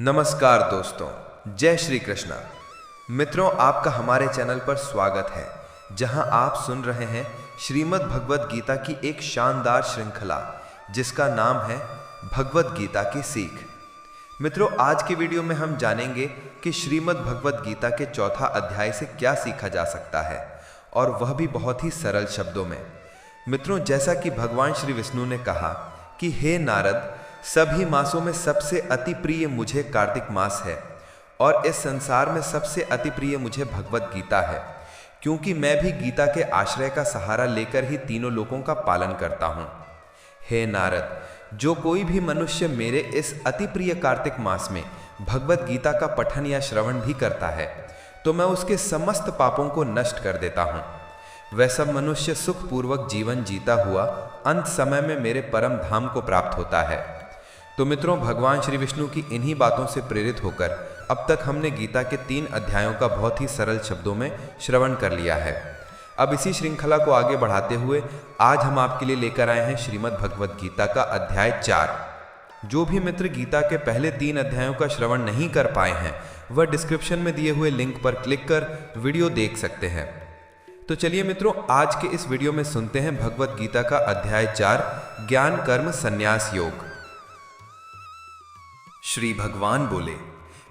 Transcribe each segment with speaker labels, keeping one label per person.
Speaker 1: नमस्कार दोस्तों, जय श्री कृष्णा। मित्रों, आपका हमारे चैनल पर स्वागत है, जहां आप सुन रहे हैं श्रीमद् भगवद गीता की एक शानदार श्रृंखला जिसका नाम है भगवद गीता की सीख। मित्रों, आज की वीडियो में हम जानेंगे कि श्रीमद् भगवद गीता के चौथा अध्याय से क्या सीखा जा सकता है, और वह भी बहुत ही सरल शब्दों में। मित्रों, जैसा कि भगवान श्री विष्णु ने कहा कि हे नारद, सभी मासों में सबसे अति प्रिय मुझे कार्तिक मास है, और इस संसार में सबसे अति प्रिय मुझे भगवद गीता है, क्योंकि मैं भी गीता के आश्रय का सहारा लेकर ही तीनों लोकों का पालन करता हूँ। हे नारद, जो कोई भी मनुष्य मेरे इस अति प्रिय कार्तिक मास में भगवद गीता का पठन या श्रवण भी करता है, तो मैं उसके समस्त पापों को नष्ट कर देता हूँ। वह सब मनुष्य सुखपूर्वक जीवन जीता हुआ अंत समय में मेरे परम धाम को प्राप्त होता है। तो मित्रों, भगवान श्री विष्णु की इन्हीं बातों से प्रेरित होकर अब तक हमने गीता के 3 अध्यायों का बहुत ही सरल शब्दों में श्रवण कर लिया है। अब इसी श्रृंखला को आगे बढ़ाते हुए आज हम आपके लिए लेकर आए हैं श्रीमद् भगवद गीता का अध्याय 4। जो भी मित्र गीता के पहले 3 अध्यायों का श्रवण नहीं कर पाए हैं, वह डिस्क्रिप्शन में दिए हुए लिंक पर क्लिक कर वीडियो देख सकते हैं। तो चलिए मित्रों, आज के इस वीडियो में सुनते हैं भगवद गीता का अध्याय 4, ज्ञान कर्म संन्यास योग। श्री भगवान बोले,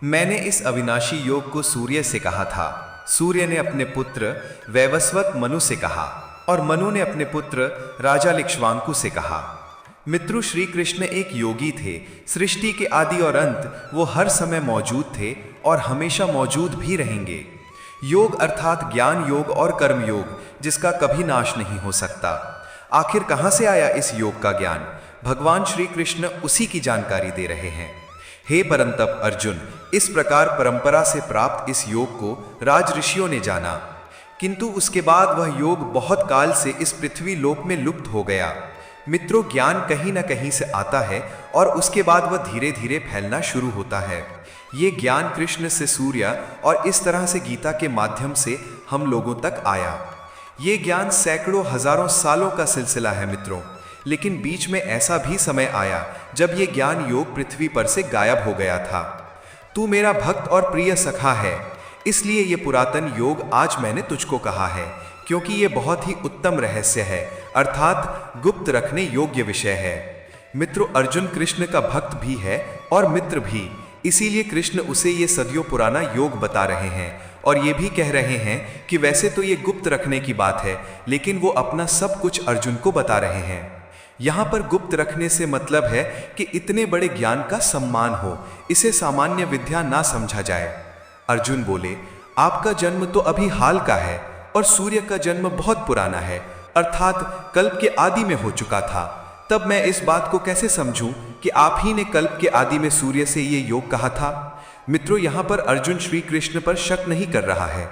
Speaker 1: मैंने इस अविनाशी योग को सूर्य से कहा था। सूर्य ने अपने पुत्र वैवस्वत मनु से कहा, और मनु ने अपने पुत्र राजा लिक्ष्वांकु से कहा। मित्रों, श्री कृष्ण एक योगी थे। सृष्टि के आदि और अंत वो हर समय मौजूद थे और हमेशा मौजूद भी रहेंगे। योग अर्थात ज्ञान योग और कर्म योग, जिसका कभी नाश नहीं हो सकता। आखिर कहाँ से आया इस योग का ज्ञान? भगवान श्री कृष्ण उसी की जानकारी दे रहे हैं। हे परंतप अर्जुन, इस प्रकार परंपरा से प्राप्त इस योग को राज ऋषियों ने जाना, किंतु उसके बाद वह योग बहुत काल से इस पृथ्वी लोक में लुप्त हो गया। मित्रों, ज्ञान कहीं न कहीं से आता है और उसके बाद वह धीरे धीरे फैलना शुरू होता है। ये ज्ञान कृष्ण से सूर्य और इस तरह से गीता के माध्यम से हम लोगों तक आया। ये ज्ञान सैकड़ों हजारों सालों का सिलसिला है मित्रों, लेकिन बीच में ऐसा भी समय आया जब ये ज्ञान योग पृथ्वी पर से गायब हो गया था। तू मेरा भक्त और प्रिय सखा है, इसलिए ये पुरातन योग आज मैंने तुझको कहा है, क्योंकि ये बहुत ही उत्तम रहस्य है, अर्थात गुप्त रखने योग्य विषय है। मित्रों, अर्जुन कृष्ण का भक्त भी है और मित्र भी, इसीलिए कृष्ण उसे ये सदियों पुराना योग बता रहे हैं और ये भी कह रहे हैं कि वैसे तो ये गुप्त रखने की बात है, लेकिन वो अपना सब कुछ अर्जुन को बता रहे हैं। यहाँ पर गुप्त रखने से मतलब है कि इतने बड़े ज्ञान का सम्मान हो, इसे सामान्य विद्या ना समझा जाए। अर्जुन बोले, आपका जन्म तो अभी हाल का है और सूर्य का जन्म बहुत पुराना है, अर्थात कल्प के आदि में हो चुका था। तब मैं इस बात को कैसे समझूं कि आप ही ने कल्प के आदि में सूर्य से ये योग कहा था? मित्रों, यहाँ पर अर्जुन श्री कृष्ण पर शक नहीं कर रहा है।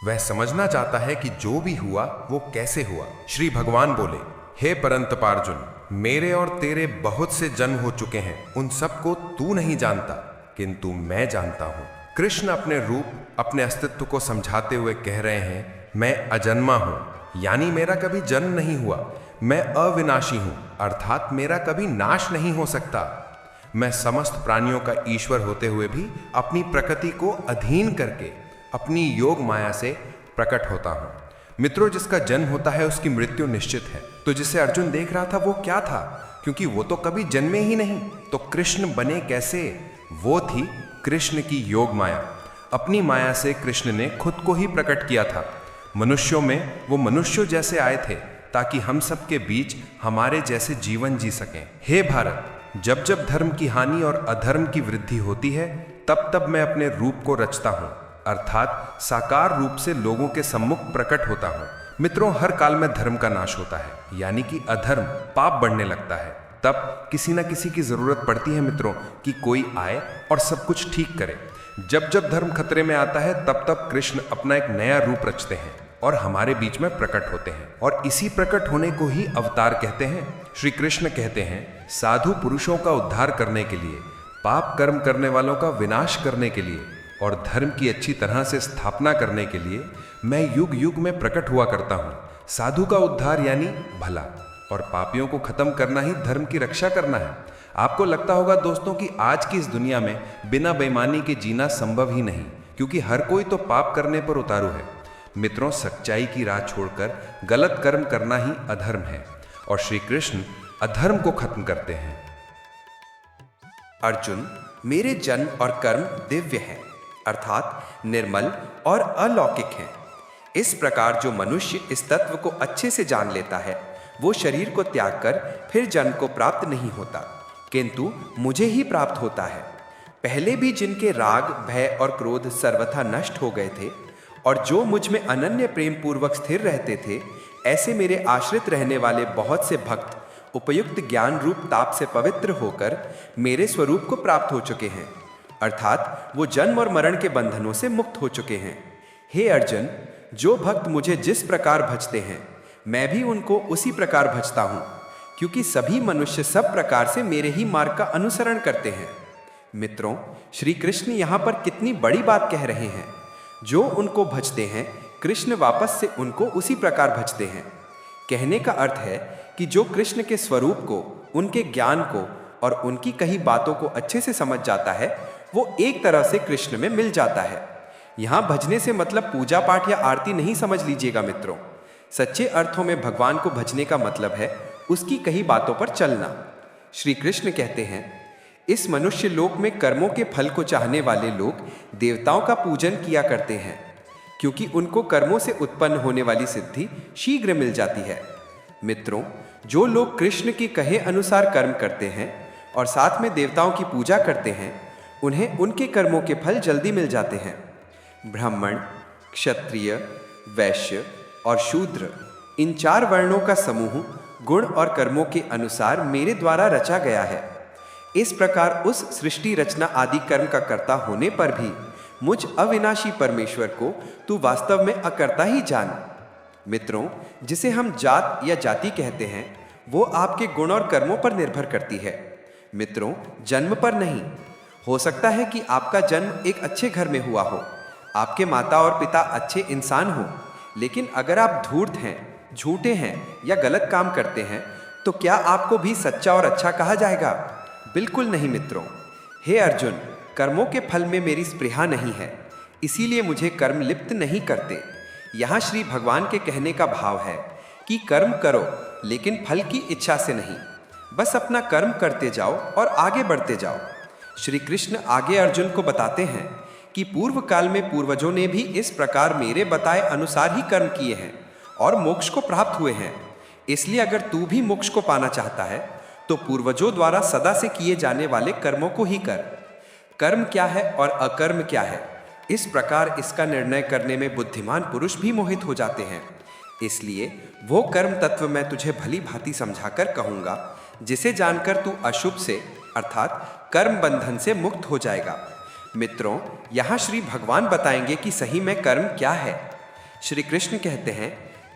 Speaker 2: वह समझना चाहता है कि जो भी हुआ वो कैसे हुआ। श्री भगवान बोले, हे परंतप अर्जुन, मेरे और तेरे बहुत से जन्म हो चुके हैं, उन सबको तू नहीं जानता, किंतु मैं जानता हूं। कृष्ण अपने रूप, अपने अस्तित्व को समझाते हुए कह रहे हैं, मैं अजन्मा हूं, यानी मेरा कभी जन्म नहीं हुआ। मैं अविनाशी हूं, अर्थात मेरा कभी नाश नहीं हो सकता। मैं समस्त प्राणियों का ईश्वर होते हुए भी अपनी प्रकृति को अधीन करके अपनी योग माया से प्रकट होता हूं। मित्रों, जिसका जन्म होता है उसकी मृत्यु निश्चित है। तो जिसे अर्जुन देख रहा था वो क्या था? क्योंकि वो तो कभी जन्मे ही नहीं, तो कृष्ण बने कैसे? वो थी कृष्ण की योग माया। अपनी माया से कृष्ण ने खुद को ही प्रकट किया था। मनुष्यों में वो मनुष्यों जैसे आए थे ताकि हम सबके बीच हमारे जैसे जीवन जी सकें। हे भारत, जब जब धर्म की हानि और अधर्म की वृद्धि होती है, तब तब मैं अपने रूप को रचता हूं, अर्थात साकार रूप से लोगों के सम्मुख प्रकट होता हूं। मित्रों, हर काल में धर्म का नाश होता है, यानी कि अधर्म पाप बढ़ने लगता है। तब किसी न किसी की जरूरत पड़ती है मित्रों कि कोई आए और सब कुछ ठीक करे। जब जब धर्म खतरे में आता है, तब तब कृष्ण अपना एक नया रूप रचते हैं और हमारे बीच में प्रकट होते हैं, और इसी प्रकट होने को ही अवतार कहते हैं। श्री कृष्ण कहते हैं, साधु पुरुषों का उद्धार करने के लिए, पाप कर्म करने वालों का विनाश करने के लिए और धर्म की अच्छी तरह से स्थापना करने के लिए मैं युग युग में प्रकट हुआ करता हूँ। साधु का उद्धार यानी भला, और पापियों को खत्म करना ही धर्म की रक्षा करना है। आपको लगता होगा दोस्तों कि आज की इस दुनिया में बिना बेईमानी के जीना संभव ही नहीं, क्योंकि हर कोई तो पाप करने पर उतारू है। मित्रों, सच्चाई की राह छोड़कर गलत कर्म करना ही अधर्म है और श्री कृष्ण अधर्म को खत्म करते हैं।
Speaker 1: अर्जुन, मेरे जन्म और कर्म दिव्य हैं, अर्थात निर्मल और अलौकिक हैं। इस प्रकार जो मनुष्य इस तत्व को अच्छे से जान लेता है वो शरीर को त्याग कर फिर जन्म को प्राप्त नहीं होता, किंतु मुझे ही प्राप्त होता है। पहले भी जिनके राग, भय और क्रोध सर्वथा नष्ट हो गए थे और जो मुझ में अनन्य प्रेम पूर्वक स्थिर रहते थे, ऐसे मेरे आश्रित रहने वाले बहुत से भक्त उपयुक्त ज्ञान रूप ताप से पवित्र होकर मेरे स्वरूप को प्राप्त हो चुके हैं, अर्थात वो जन्म और मरण के बंधनों से मुक्त हो चुके हैं। हे अर्जुन, जो भक्त मुझे जिस प्रकार भजते हैं मैं भी उनको उसी प्रकार भजता हूँ, क्योंकि सभी मनुष्य सब प्रकार से मेरे ही मार्ग का अनुसरण करते हैं। मित्रों, श्री कृष्ण यहाँ पर कितनी बड़ी बात कह रहे हैं। जो उनको भजते हैं कृष्ण वापस से उनको उसी प्रकार भजते हैं। कहने का अर्थ है कि जो कृष्ण के स्वरूप को, उनके ज्ञान को और उनकी कही बातों को अच्छे से समझ जाता है वो एक तरह से कृष्ण में मिल जाता है। यहाँ भजने से मतलब पूजा पाठ या आरती नहीं समझ लीजिएगा मित्रों। सच्चे अर्थों में भगवान को भजने का मतलब है उसकी कही बातों पर चलना। श्री कृष्ण कहते हैं, इस मनुष्य लोक में कर्मों के फल को चाहने वाले लोग देवताओं का पूजन किया करते हैं, क्योंकि उनको कर्मों से उत्पन्न होने वाली सिद्धि शीघ्र मिल जाती है। मित्रों, जो लोग कृष्ण की कहे अनुसार कर्म करते हैं और साथ में देवताओं की पूजा करते हैं, उन्हें उनके कर्मों के फल जल्दी मिल जाते हैं। ब्राह्मण, क्षत्रिय, वैश्य और शूद्र, इन 4 वर्णों का समूह गुण और कर्मों के अनुसार मेरे द्वारा रचा गया है। इस प्रकार उस सृष्टि रचना आदि कर्म का कर्ता होने पर भी मुझ अविनाशी परमेश्वर को तू वास्तव में अकर्ता ही जान। मित्रों, जिसे हम जात या जाति कहते हैं वो आपके गुण और कर्मों पर निर्भर करती है, मित्रों, जन्म पर नहीं। हो सकता है कि आपका जन्म एक अच्छे घर में हुआ हो, आपके माता और पिता अच्छे इंसान हो, लेकिन अगर आप धूर्त हैं, झूठे हैं या गलत काम करते हैं तो क्या आपको भी सच्चा और अच्छा कहा जाएगा? बिल्कुल नहीं मित्रों। हे अर्जुन, कर्मों के फल में मेरी स्पृहा नहीं है, इसीलिए मुझे कर्म लिप्त नहीं करते। यहाँ श्री भगवान के कहने का भाव है कि कर्म करो लेकिन फल की इच्छा से नहीं, बस अपना कर्म करते जाओ और आगे बढ़ते जाओ। श्री कृष्ण आगे अर्जुन को बताते हैं कि पूर्व काल में पूर्वजों ने भी इस प्रकार मेरे बताए अनुसार ही कर्म किए हैं और मोक्ष को प्राप्त हुए हैं। इसलिए अगर तू भी मोक्ष को पाना चाहता है तो पूर्वजों द्वारा सदा से किए जाने वाले कर्मों को ही कर। कर्म क्या है और अकर्म क्या है, इस प्रकार इसका निर्णय करने में बुद्धिमान पुरुष भी मोहित हो जाते हैं। इसलिए वो कर्म तत्व मैं तुझे भली भांति समझाकर कहूँगा, जिसे जानकर तू अशुभ से अर्थात कर्म बंधन से मुक्त हो जाएगा। मित्रों, यहाँ श्री भगवान बताएंगे कि सही में कर्म क्या है। श्री कृष्ण कहते हैं,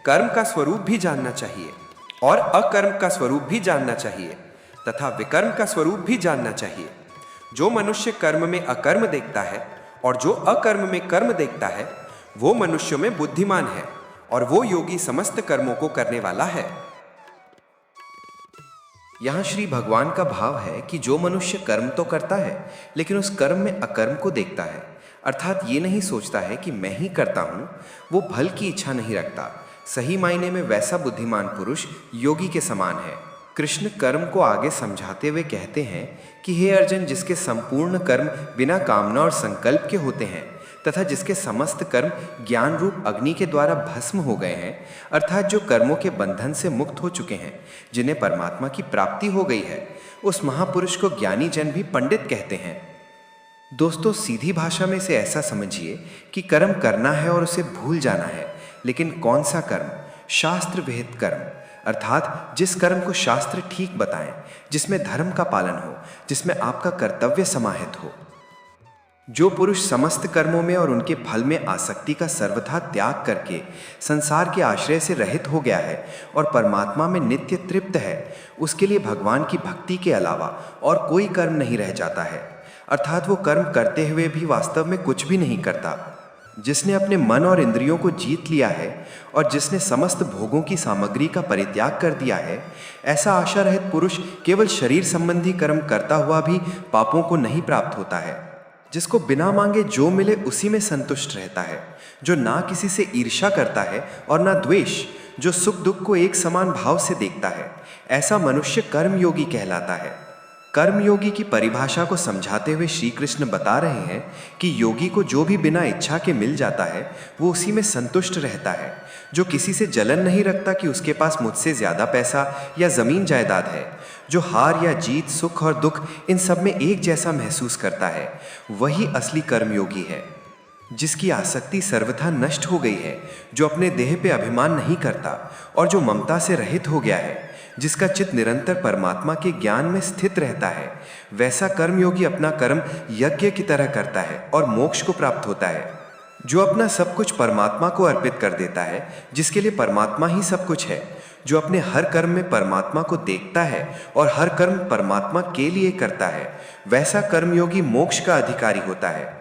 Speaker 1: कर्म का स्वरूप भी जानना चाहिए और अकर्म का स्वरूप भी जानना चाहिए तथा विकर्म का स्वरूप भी जानना चाहिए। जो मनुष्य कर्म में अकर्म देखता है और जो अकर्म में कर्म देखता है वो मनुष्यों में बुद्धिमान है और वो योगी समस्त कर्मों को करने वाला है।
Speaker 3: यहाँ श्री भगवान का भाव है कि जो मनुष्य कर्म तो करता है लेकिन उस कर्म में अकर्म को देखता है, अर्थात ये नहीं सोचता है कि मैं ही करता हूँ, वो फल की इच्छा नहीं रखता। सही मायने में वैसा बुद्धिमान पुरुष योगी के समान है। कृष्ण कर्म को आगे समझाते हुए कहते हैं कि हे अर्जुन, जिसके संपूर्ण कर्म बिना कामना और संकल्प के होते हैं तथा जिसके समस्त कर्म ज्ञान रूप अग्नि के द्वारा भस्म हो गए हैं, अर्थात जो कर्मों के बंधन से मुक्त हो चुके हैं, जिन्हें परमात्मा की प्राप्ति हो गई है, उस महापुरुष को ज्ञानी जन भी पंडित कहते हैं। दोस्तों, सीधी भाषा में इसे ऐसा समझिए कि कर्म करना है और उसे भूल जाना है, लेकिन कौन सा कर्म? शास्त्र विहित कर्म, अर्थात जिस कर्म को शास्त्र ठीक बताएं, जिसमें धर्म का पालन हो, जिसमें आपका कर्तव्य समाहित हो। जो पुरुष समस्त कर्मों में और उनके फल में आसक्ति का सर्वथा त्याग करके संसार के आश्रय से रहित हो गया है और परमात्मा में नित्य तृप्त है, उसके लिए भगवान की भक्ति के अलावा और कोई कर्म नहीं रह जाता है, अर्थात वो कर्म करते हुए भी वास्तव में कुछ भी नहीं करता। जिसने अपने मन और इंद्रियों को जीत लिया है और जिसने समस्त भोगों की सामग्री का परित्याग कर दिया है, ऐसा आशा रहित पुरुष केवल शरीर संबंधी कर्म करता हुआ भी पापों को नहीं प्राप्त होता है। जिसको बिना मांगे जो मिले उसी में संतुष्ट रहता है, जो ना किसी से ईर्ष्या करता है और ना द्वेष, जो सुख दुख को एक समान भाव से देखता है, ऐसा मनुष्य कर्मयोगी कहलाता है। कर्मयोगी की परिभाषा को समझाते हुए श्री कृष्ण बता रहे हैं कि योगी को जो भी बिना इच्छा के मिल जाता है वो उसी में संतुष्ट रहता है, जो किसी से जलन नहीं रखता कि उसके पास मुझसे ज्यादा पैसा या जमीन जायदाद है, जो हार या जीत, सुख और दुख इन सब में एक जैसा महसूस करता है, वही असली कर्मयोगी है। जिसकी आसक्ति सर्वथा नष्ट हो गई है, जो अपने देह पे अभिमान नहीं करता और जो ममता से रहित हो गया है, जिसका चित्त निरंतर परमात्मा के ज्ञान में स्थित रहता है, वैसा कर्मयोगी अपना कर्म यज्ञ की तरह करता है और मोक्ष को प्राप्त होता है। जो अपना सब कुछ परमात्मा को अर्पित कर देता है, जिसके लिए परमात्मा ही सब कुछ है, जो अपने हर कर्म में परमात्मा को देखता है और हर कर्म परमात्मा के लिए करता है, वैसा कर्मयोगी मोक्ष का अधिकारी होता है।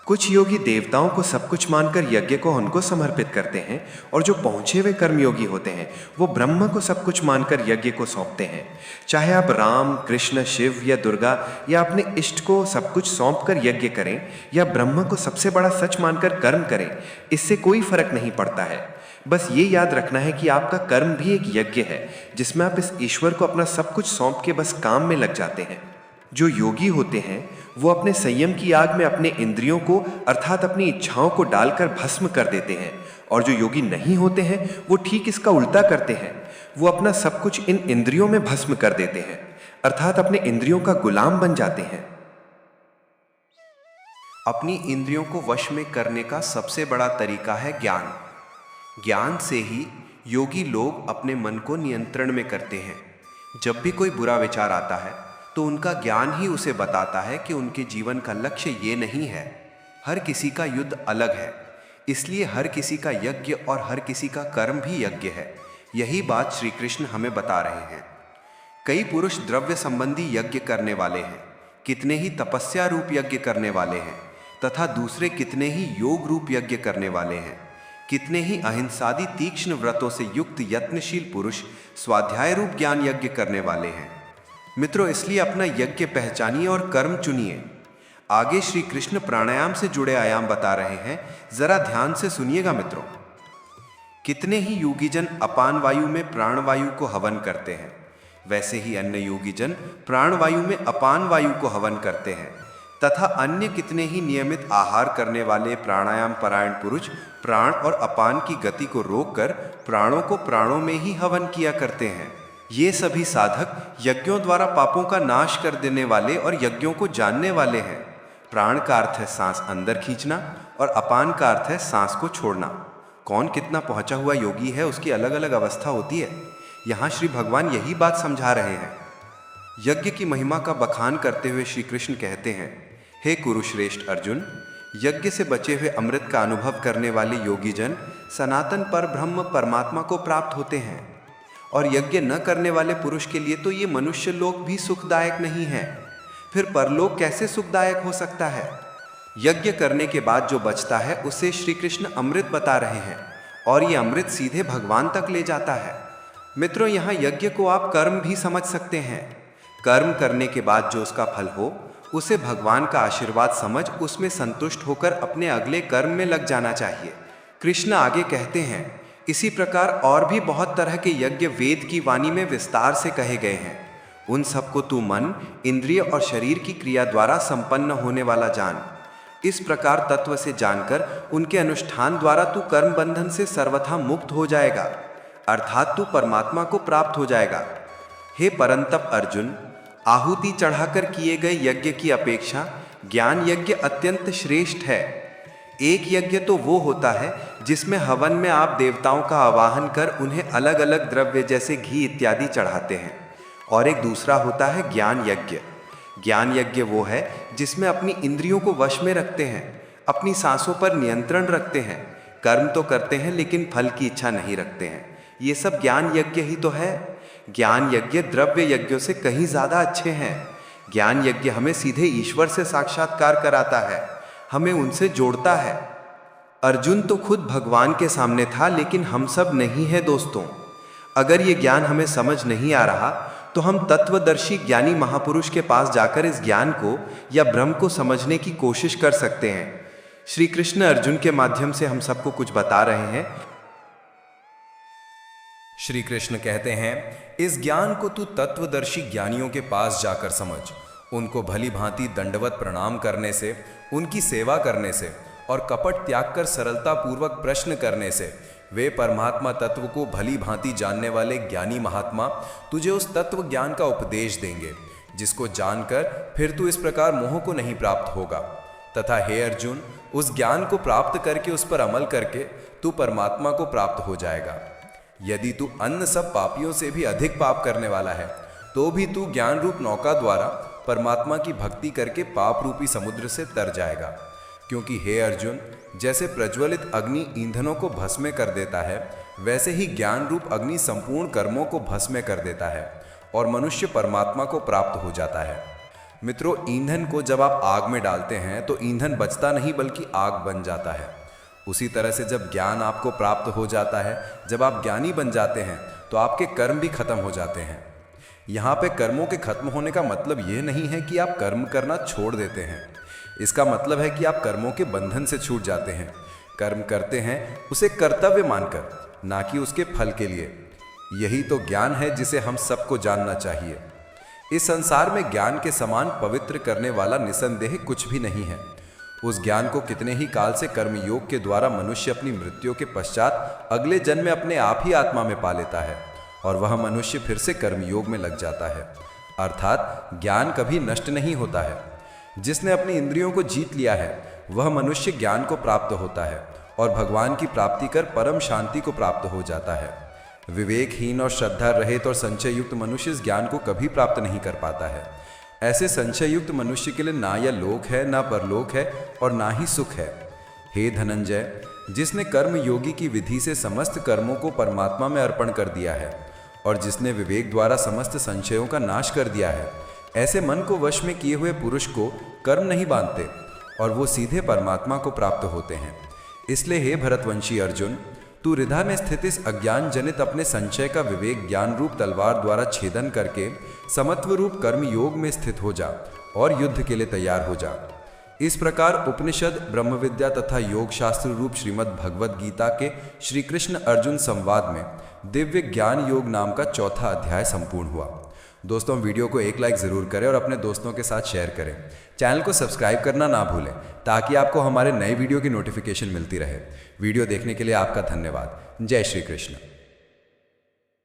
Speaker 3: कुछ योगी देवताओं को सब कुछ मानकर यज्ञ को उनको समर्पित करते हैं और जो पहुंचे हुए कर्मयोगी होते हैं वो ब्रह्म को सब कुछ मानकर यज्ञ को सौंपते हैं। चाहे आप राम, कृष्ण, शिव या दुर्गा या अपने इष्ट को सब कुछ सौंप कर यज्ञ करें या ब्रह्म को सबसे बड़ा सच मानकर कर्म करें, इससे कोई फर्क नहीं पड़ता है। बस ये याद रखना है कि आपका कर्म भी एक यज्ञ है जिसमें आप इस ईश्वर को अपना सब कुछ सौंप के बस काम में लग जाते हैं। जो योगी होते हैं वो अपने संयम की आग में अपने इंद्रियों को अर्थात अपनी इच्छाओं को डालकर भस्म कर देते हैं, और जो योगी नहीं होते हैं वो ठीक इसका उल्टा करते हैं। वो अपना सब कुछ इन इंद्रियों में भस्म कर देते हैं, अर्थात अपने इंद्रियों का गुलाम बन जाते हैं। अपनी इंद्रियों को वश में करने का सबसे बड़ा तरीका है ज्ञान। ज्ञान से ही योगी लोग अपने मन को नियंत्रण में करते हैं। जब भी कोई बुरा विचार आता है तो उनका ज्ञान ही उसे बताता है कि उनके जीवन का लक्ष्य ये नहीं है। हर किसी का युद्ध अलग है, इसलिए हर किसी का यज्ञ और हर किसी का कर्म भी यज्ञ है। यही बात श्री कृष्ण हमें बता रहे हैं। कई पुरुष द्रव्य संबंधी यज्ञ करने वाले हैं, कितने ही तपस्या रूप यज्ञ करने वाले हैं, तथा दूसरे कितने ही योग रूप यज्ञ करने वाले हैं। कितने ही अहिंसादी तीक्ष्ण व्रतों से युक्त यत्नशील पुरुष स्वाध्याय रूप ज्ञान यज्ञ करने वाले हैं। मित्रों, इसलिए अपना यज्ञ पहचानिए और कर्म चुनिए। आगे श्री कृष्ण प्राणायाम से जुड़े आयाम बता रहे हैं, जरा ध्यान से सुनिएगा मित्रों। कितने ही योगीजन अपान वायु में प्राण वायु को हवन करते हैं, वैसे ही अन्य योगीजन प्राण वायु में अपान वायु को हवन करते हैं, तथा अन्य कितने ही नियमित आहार करने वाले प्राणायाम परायण पुरुष प्राण और अपान की गति को रोककर प्राणों को प्राणों में ही हवन किया करते हैं। ये सभी साधक यज्ञों द्वारा पापों का नाश कर देने वाले और यज्ञों को जानने वाले हैं। प्राण का अर्थ है सांस अंदर खींचना और अपान का अर्थ है सांस को छोड़ना। कौन कितना पहुंचा हुआ योगी है उसकी अलग अलग अवस्था होती है। यहाँ श्री भगवान यही बात समझा रहे हैं। यज्ञ की महिमा का बखान करते हुए श्री कृष्ण कहते हैं, हे कुरुश्रेष्ठ अर्जुन, यज्ञ से बचे हुए अमृत का अनुभव करने वाले योगीजन सनातन पर ब्रह्म परमात्मा को प्राप्त होते हैं, और यज्ञ न करने वाले पुरुष के लिए तो ये मनुष्य लोक भी सुखदायक नहीं है। फिर परलोक कैसे सुखदायक हो सकता है? यज्ञ करने के बाद जो बचता है उसे श्री कृष्ण अमृत बता रहे हैं, और ये अमृत सीधे भगवान तक ले जाता है। मित्रों, यहाँ यज्ञ को आप कर्म भी समझ सकते हैं। कर्म करने के बाद जो उसका फल हो उसे भगवान का आशीर्वाद समझ उसमें संतुष्ट होकर अपने अगले कर्म में लग जाना चाहिए। कृष्ण आगे कहते हैं, इसी प्रकार और भी बहुत तरह के यज्ञ वेद की वाणी में विस्तार से कहे गए हैं। उन सबको तू मन, इंद्रिय और शरीर की क्रिया द्वारा संपन्न होने वाला जान। इस प्रकार तत्व से जानकर उनके अनुष्ठान द्वारा तू कर्म बंधन से सर्वथा मुक्त हो जाएगा, अर्थात तू परमात्मा को प्राप्त हो जाएगा। हे परंतप अर्जुन, आहुति चढ़ाकर किए गए यज्ञ की अपेक्षा ज्ञान यज्ञ अत्यंत श्रेष्ठ है। एक यज्ञ तो वो होता है जिसमें हवन में आप देवताओं का आवाहन कर उन्हें अलग अलग द्रव्य जैसे घी इत्यादि चढ़ाते हैं, और एक दूसरा होता है ज्ञान यज्ञ। ज्ञान यज्ञ वो है जिसमें अपनी इंद्रियों को वश में रखते हैं, अपनी सांसों पर नियंत्रण रखते हैं, कर्म तो करते हैं लेकिन फल की इच्छा नहीं रखते हैं। ये सब ज्ञान यज्ञ ही तो है। ज्ञान यज्ञ द्रव्य यज्ञों से कहीं ज्यादा अच्छे हैं। ज्ञान यज्ञ हमें सीधे ईश्वर से साक्षात्कार कराता है, हमें उनसे जोड़ता है। अर्जुन तो खुद भगवान के सामने था, लेकिन हम सब नहीं है दोस्तों। अगर ये ज्ञान हमें समझ नहीं आ रहा तो हम तत्वदर्शी ज्ञानी महापुरुष के पास जाकर इस ज्ञान को या ब्रह्म को समझने की कोशिश कर सकते हैं। श्री कृष्ण अर्जुन के माध्यम से हम सबको कुछ बता रहे हैं।
Speaker 1: श्री कृष्ण कहते हैं, इस ज्ञान को तू तत्वदर्शी ज्ञानियों के पास जाकर समझ। उनको भली भांति दंडवत प्रणाम करने से, उनकी सेवा करने से और कपट त्याग कर सरलता पूर्वक प्रश्न करने से वे परमात्मा तत्व को भली भांति जानने वाले ज्ञानी महात्मा तुझे उस तत्व ज्ञान का उपदेश देंगे, जिसको जानकर फिर तू इस प्रकार मोह को नहीं प्राप्त होगा। तथा हे अर्जुन, उस ज्ञान को प्राप्त करके उस पर अमल करके तू परमात्मा को प्राप्त हो जाएगा। यदि तू अन्य सब पापियों से भी अधिक पाप करने वाला है तो भी तू ज्ञान रूप नौका द्वारा परमात्मा की भक्ति करके पाप रूपी समुद्र से तर जाएगा। क्योंकि हे अर्जुन, जैसे प्रज्वलित अग्नि ईंधनों को भस्म कर देता है, वैसे ही ज्ञान रूप अग्नि संपूर्ण कर्मों को भस्म कर देता है और मनुष्य परमात्मा को प्राप्त हो जाता है। मित्रों, ईंधन को जब आप आग में डालते हैं तो ईंधन बचता नहीं बल्कि आग बन जाता है। उसी तरह से जब ज्ञान आपको प्राप्त हो जाता है, जब आप ज्ञानी बन जाते हैं तो आपके कर्म भी खत्म हो जाते हैं। यहाँ पे कर्मों के खत्म होने का मतलब ये नहीं है कि आप कर्म करना छोड़ देते हैं। इसका मतलब है कि आप कर्मों के बंधन से छूट जाते हैं। कर्म करते हैं उसे कर्तव्य मानकर, ना कि उसके फल के लिए। यही तो ज्ञान है जिसे हम सबको जानना चाहिए। इस संसार में ज्ञान के समान पवित्र करने वाला निसंदेह कुछ भी नहीं है। उस ज्ञान को कितने ही काल से कर्मयोग के द्वारा मनुष्य अपनी मृत्यु के पश्चात अगले जन्म में अपने आप ही आत्मा में पा लेता है और वह मनुष्य फिर से कर्मयोग में लग जाता है। अर्थात ज्ञान कभी नष्ट नहीं होता है। जिसने अपनी इंद्रियों को जीत लिया है वह मनुष्य ज्ञान को प्राप्त होता है और भगवान की प्राप्ति कर परम शांति को प्राप्त हो जाता है। विवेकहीन और श्रद्धा रहित और संचय युक्त मनुष्य इस ज्ञान को कभी प्राप्त नहीं कर पाता है। ऐसे संचय युक्त मनुष्य के लिए ना यह लोक है, ना परलोक है और ना ही सुख है। हे धनंजय, जिसने कर्म योगी की विधि से समस्त कर्मों को परमात्मा में अर्पण कर दिया है और जिसने विवेक द्वारा समस्त संशयों का नाश कर दिया है, ऐसे मन को वश में किए हुए पुरुष को कर्म नहीं बांधते और वो सीधे परमात्मा को प्राप्त होते हैं। इसलिए हे भरतवंशी अर्जुन, तू हृदय में स्थित इस अज्ञान जनित अपने संशय का विवेक ज्ञान रूप तलवार द्वारा छेदन करके समत्व रूप कर्म योग में स्थित हो जा और युद्ध के लिए तैयार हो जा। इस प्रकार उपनिषद, ब्रह्म विद्या तथा योग शास्त्र रूप श्रीमद् भगवद गीता के श्री कृष्ण अर्जुन संवाद में दिव्य ज्ञान योग नाम का चौथा अध्याय संपूर्ण हुआ। दोस्तों, वीडियो को एक लाइक ज़रूर करें और अपने दोस्तों के साथ शेयर करें। चैनल को सब्सक्राइब करना ना भूलें ताकि आपको हमारे नए वीडियो की नोटिफिकेशन मिलती रहे। वीडियो देखने के लिए आपका धन्यवाद। जय श्री कृष्ण।